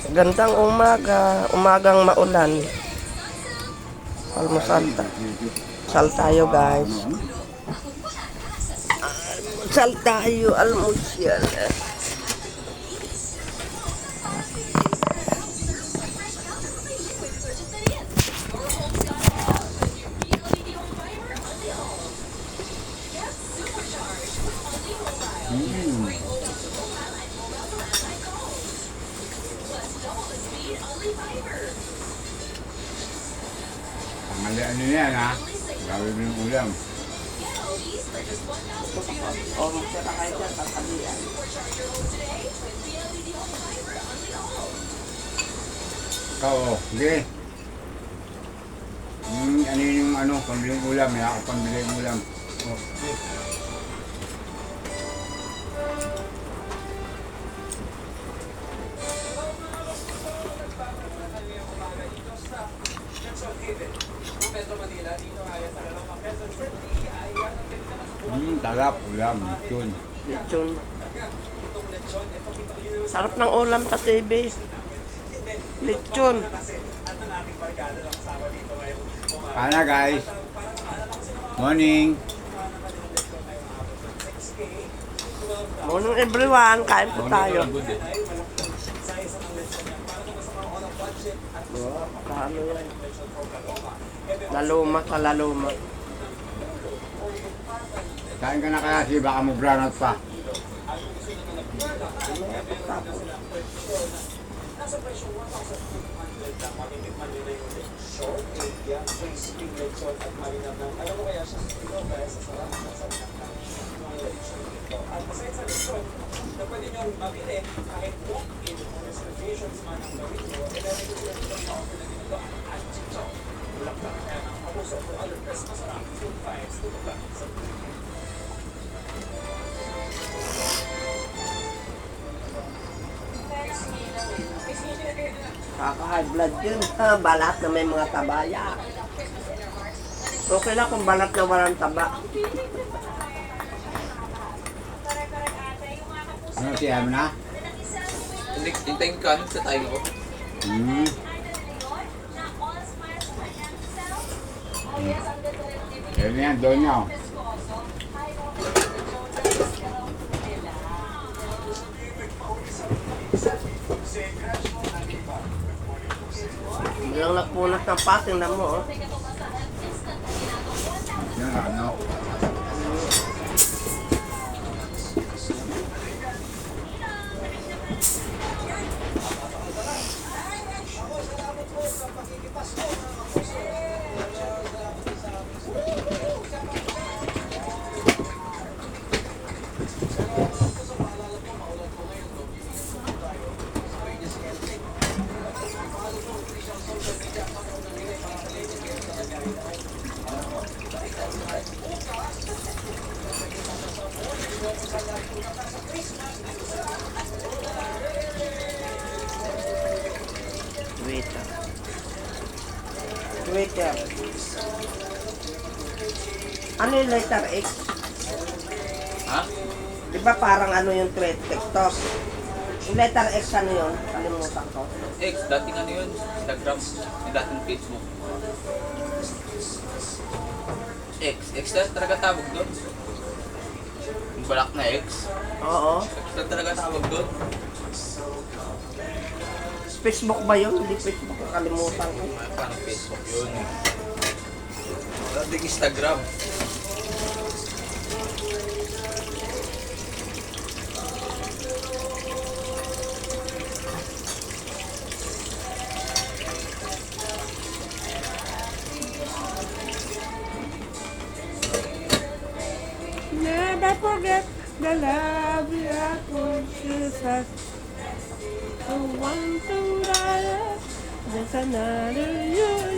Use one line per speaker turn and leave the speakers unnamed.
Gandang umaga, umagang maulan. Almusal Almusal tayo guys. Almusal tayo, almusal.
Ano yan ha? Gawin mo yung ulam.
O, magsara kayo dyan, tatalian.
Ikaw sige. Ano yung pambiling ulam? May ako pambiling ulam. Sige. Talap, ulam, lechon.
Lechon. Sarap ng ulam sa TV. Lechon.
Kana guys. Morning.
Morning everyone, kain po tayo. Paano yan? Laluma sa laluma.
Kain ka na kaya si baka mo brown out pa.
Kaka-high blood yun. Balat na may mga tabaya. Okay lang kung balat na walang taba.
Ano siya mo na?
Hintayin ka sa tayo ko.
Yan yan, doon niya.
Walang napunat ng pating na mo.
Yan ano.
Waiter. Ano yung letter X?
Ha?
Di ba parang ano yung thread TikTok? Yung letter X ano yun? Kalimutan ko.
X, dating ano yun? Instagram, yung dating Facebook. X na talaga tawag doon. Yung balak na X.
Oo.
X na talaga tawag doon.
Facebook ba yun? Hindi Facebook. Kalimutan ko.
Parang Facebook yun. Dating Instagram.
Never forget the love that once you had. So one to die, there's another you.